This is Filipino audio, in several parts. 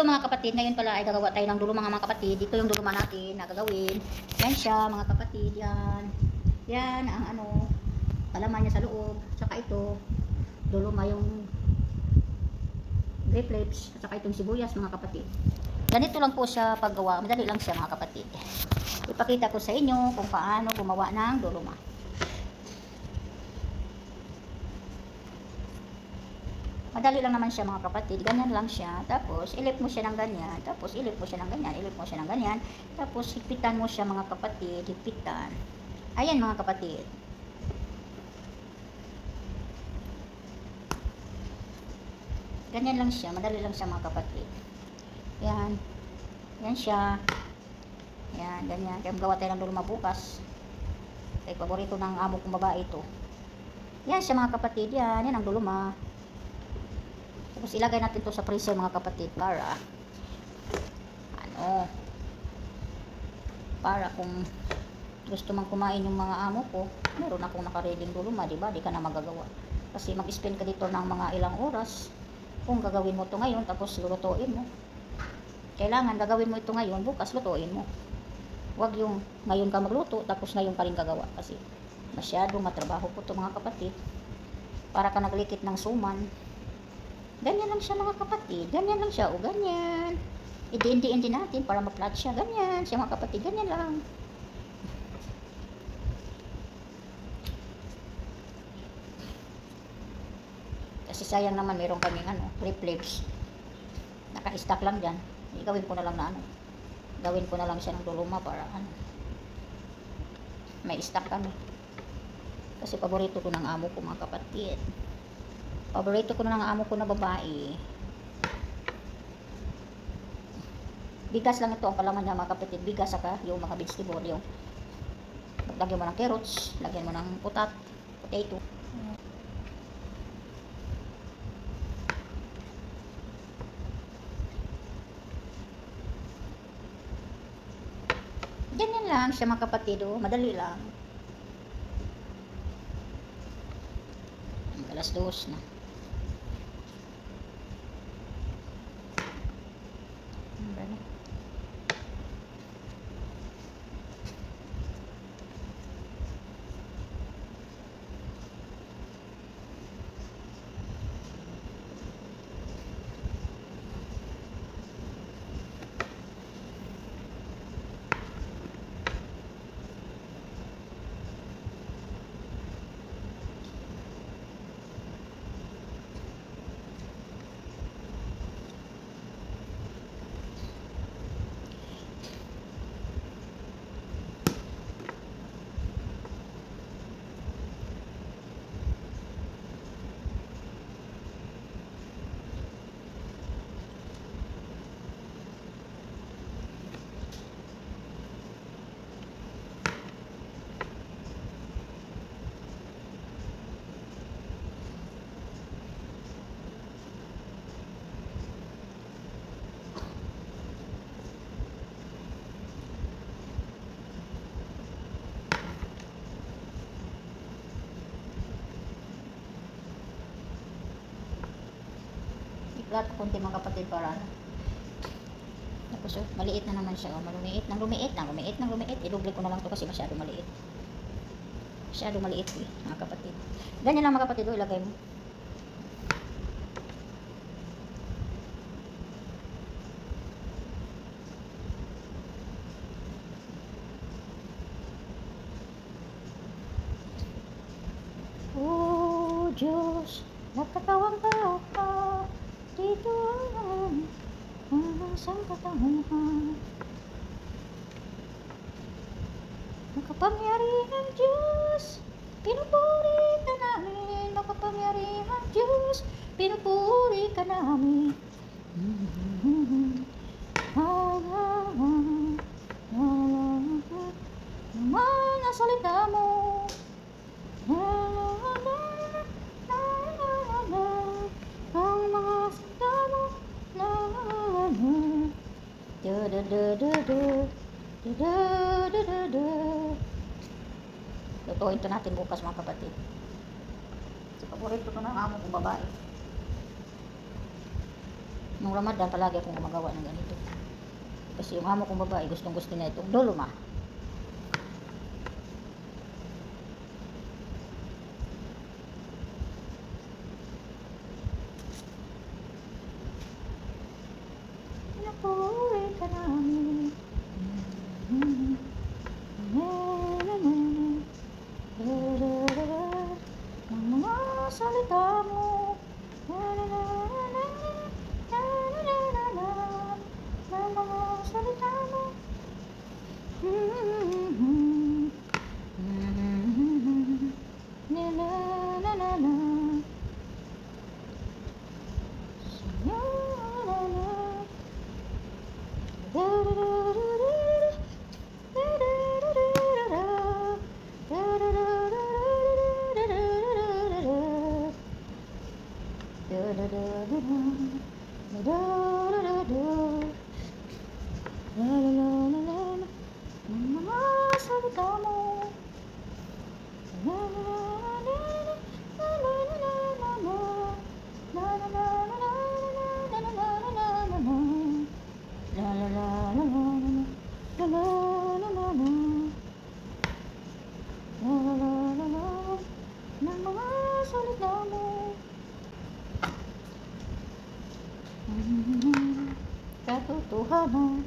Ito mga kapatid, ngayon pala ay gagawa tayo ng dulo mga kapatid. Dito yung duluma natin na gagawin. Yan siya mga kapatid, yan. Yan ang ano, palaman niya sa loob. Saka ito, duluma yung grape leaves. Saka itong sibuyas mga kapatid. Ganito lang po siya paggawa. Madali lang siya mga kapatid. Ipakita ko sa inyo kung paano gumawa ng duluma. Madali lang naman siya mga kapatid. Ganyan lang siya. Tapos, ilip mo siya ng ganyan. Tapos, ilip mo siya ng ganyan. Ilip mo siya ng ganyan. Tapos, higpitan mo siya mga kapatid. Higpitan. Ayan mga kapatid. Ganyan lang siya. Madali lang siya mga kapatid. Yan. Yan siya. Yan. Ganyan. Kaya magawa tayo ng duluma bukas. Kaya paborito ng amo kong babae ito. Yan siya mga kapatid. Yan. Yan ang duluma. Tapos ilagay natin to sa freezer mga kapatid para ano, para kung gusto mang kumain yung mga amo ko, meron akong nakareading duluma, diba? Di ka na magagawa. Kasi mag-spend ka dito ng mga ilang oras kung gagawin mo to ngayon tapos lulutuin mo. Kailangan gagawin mo ito ngayon, bukas lutuin mo. Huwag yung ngayon ka magluto tapos ngayon pa rin gagawa kasi masyadong matrabaho po to mga kapatid. Para ka naglikit ng suman. Ganyan lang siya mga kapatid. Ganyan lang siya. O ganyan. Idi-indi natin para ma-flat siya. Ganyan siya mga kapatid. Ganyan lang. Kasi sayang naman meron kaming ano, grape leaves. Naka-stack lang dyan. Gawin ko na lang na ano. Gawin ko na lang siya ng duluma para ano. May stack kami. Kasi paborito ko ng amo ko mga kapatid. Paborito ko na ng amo ko na babae. Bigas lang ito ang palaman niya mga kapatid. Bigas saka yung mga vegetable. Yung lagyan mo ng carrots, lagyan mo ng potato. Ganyan lang siya mga kapatid. Oh. Madali lang. Alas 2 na. Lahat konti mga kapatid para tapos maliit na naman siya. Malumiit ng lumiit. I-double ko na lang to kasi masyado maliit. Masyado maliit mga kapatid. Ganyan lang mga kapatid. Ilagay mo. Oh Diyos, nakatawang ka pa. Dito ang isang katanguhan. Makapangyarihang Diyos, pinupuri ka namin. Makapangyarihang Diyos, pinupuri ka namin. Mga salita mo. Lutuin ito natin bukas mga kapatid. Kasi paborito ko ng amo kong babae. Nung Ramadan, palagi akong gumagawa ng ganito. Kasi yung amo kong babae, gustong gusto na itong dolma. Napuwi ka namin. Ang mga salita mo. Ang mga salita mo. Katotohanan.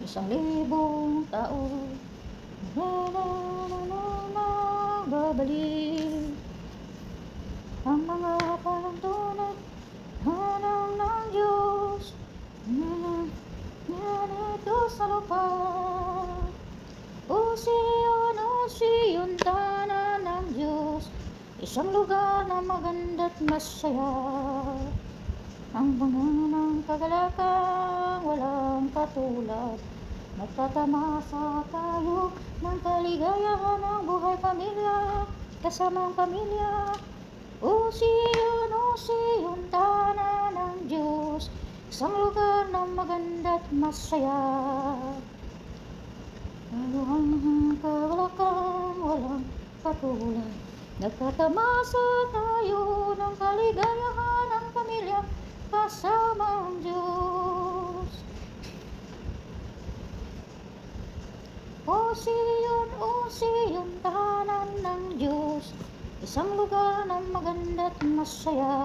Isang libong tao babalik ang mga panuntunan ng Diyos nandito sa lupa. O Siyon, tanan ng Diyos, isang lugar na maganda't masaya. Ang bunga ng kagalakan walang katulad. Magtatamasa tayo ng kaligayahan ng buhay pamilya, kasamang pamilya. O Siyon, tanan ng Diyos, isang lugar na maganda't masaya. Ang kagalakan walang katulad. Nagtatamasa tayo ng kaligayahan ng pamilya, kasama ang Diyos. O Siyon, tahanan ng Diyos, isang lugar na maganda't masaya.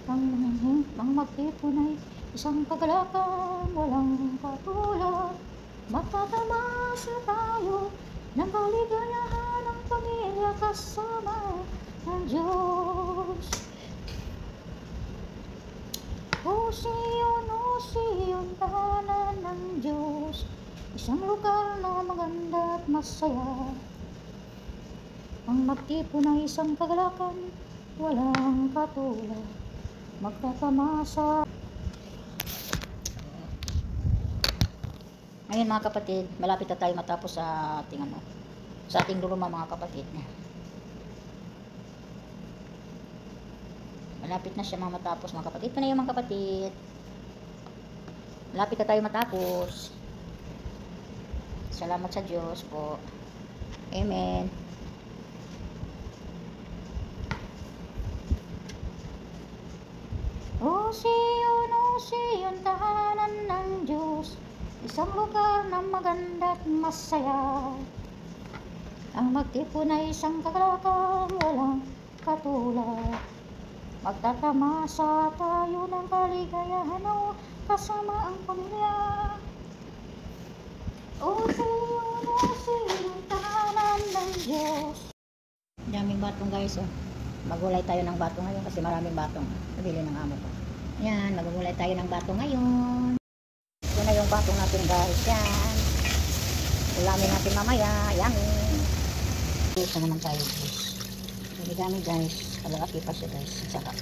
Ang magtipunay, isang kagalakan walang katulad. Magtatamasa tayo ng kaligayahan ng pamilya, kasama ng Diyos. O Siyon, tahanan ng Diyos, isang lugar na maganda at masaya. Ang magtipunay, isang kagalakan walang katulad. Magtatamasa. Ngayon mga kapatid, malapit na tayo matapos sa ating sa ating luluma mga kapatid. Malapit na siya matapos mga kapatid. Ito na yung mga kapatid. Malapit na tayo matapos. Salamat sa Diyos po. Amen. O Siyon, tahanan ng Diyos, isang lugar na maganda at masaya. Ang magtipunay, isang kagalakan walang katulad. Magtatamasa tayo ng kaligayahan kasama ang pamilya. O Siyon, tahanan ng Diyos. Daming batong guys, oh. Magulay tayo ng bato ngayon kasi maraming batong nabili ng amo ko. Yan, magugulay tayo ng bato ngayon. Ito na yung batong natin guys. Yan. Ulamin natin mamaya. Yummy. Ito naman tayo guys. Dami guys. Malalaki pa siya guys. Sarap.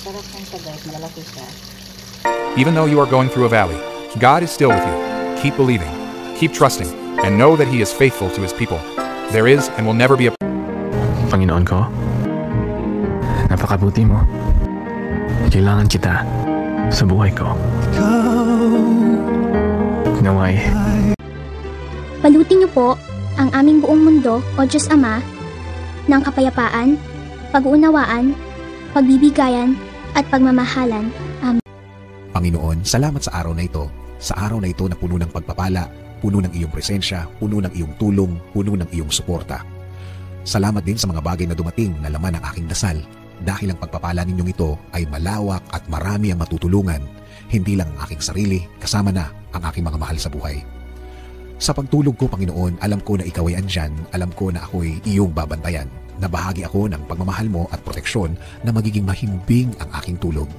Sarap lang siya guys. Malalaki siya. Even though you are going through a valley, God is still with you. Keep believing. Keep trusting. And know that He is faithful to His people. There is and will never be a Panginoon ko, napakabuti mo. Kailangan kita sa buhay ko. Naway, Balutin niyo po ang aming buong mundo, O Diyos Ama, ng kapayapaan, pag-uunawaan, pagbibigayan, at pagmamahalan. Panginoon, salamat sa araw na ito. Sa araw na ito na puno ng pagpapala, puno ng iyong presensya, puno ng iyong tulong, puno ng iyong suporta. Salamat din sa mga bagay na dumating na laman ng aking dasal dahil ang pagpapala ninyong ito ay malawak at marami ang matutulungan, hindi lang ang aking sarili, kasama na ang aking mga mahal sa buhay. Sa pagtulog ko, Panginoon, alam ko na ikaw ay andyan, alam ko na ako'y iyong babantayan, na bahagi ako ng pagmamahal mo at proteksyon na magiging mahimbing ang aking tulog.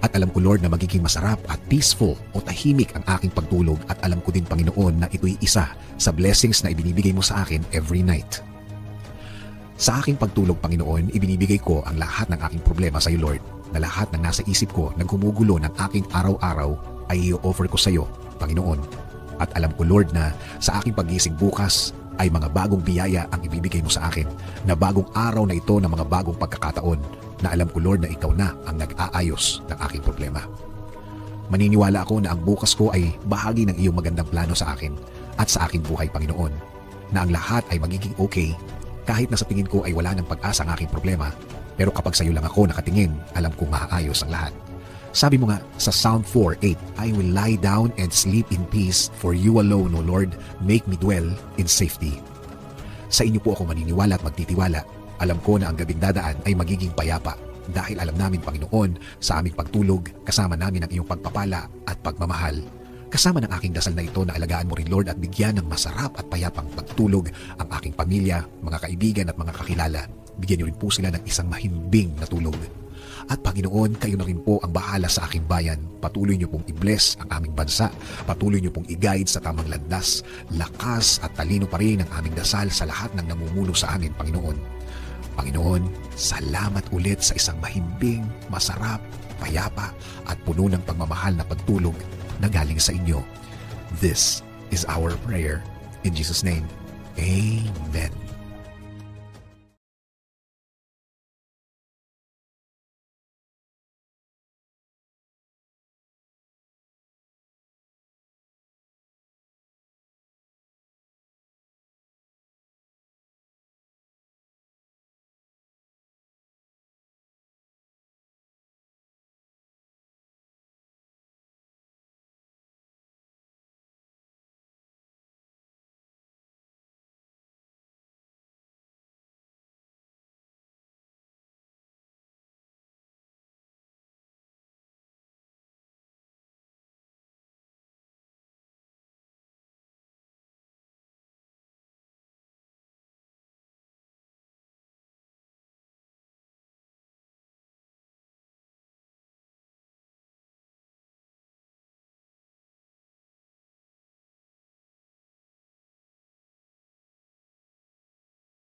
At alam ko, Lord, na magiging masarap at peaceful o tahimik ang aking pagtulog at alam ko din, Panginoon, na ito'y isa sa blessings na ibinibigay mo sa akin every night. Sa aking pagtulog, Panginoon, ibinibigay ko ang lahat ng aking problema sa iyo, Lord, na lahat ng nasa isip ko na gumugulo ng aking araw-araw ay i-offer ko sa iyo, Panginoon. At alam ko, Lord, na sa aking pagising bukas ay mga bagong biyaya ang ibibigay mo sa akin, na bagong araw na ito na mga bagong pagkakataon, na alam ko, Lord, na ikaw na ang nag-aayos ng aking problema. Maniniwala ako na ang bukas ko ay bahagi ng iyong magandang plano sa akin at sa aking buhay, Panginoon, na ang lahat ay magiging okay kahit na sa tingin ko ay wala ng pag-asa ang aking problema, pero kapag sa iyo lang ako nakatingin, alam kong maayos ang lahat. Sabi mo nga sa Psalm 4:8, I will lie down and sleep in peace, for you alone, O Lord, make me dwell in safety. Sa inyo po ako maniniwala at magtitiwala. Alam ko na ang gabing dadaan ay magiging payapa dahil alam namin, Panginoon, sa aming pagtulog, kasama namin ang iyong pagpapala at pagmamahal. Kasama ng aking dasal na ito na alagaan mo rin, Lord, at bigyan ng masarap at payapang pagtulog ang aking pamilya, mga kaibigan at mga kakilala. Bigyan niyo rin po sila ng isang mahimbing na tulog. At Panginoon, kayo na rin po ang bahala sa aking bayan. Patuloy niyo pong i-bless ang aming bansa. Patuloy niyo pong i-guide sa tamang landas. Lakas at talino pa rin ang aming dasal sa lahat ng namumuno sa amin, Panginoon. Panginoon, salamat ulit sa isang mahimbing, masarap, payapa at puno ng pagmamahal na pagtulog na galing sa inyo. This is our prayer. In Jesus' name, Amen.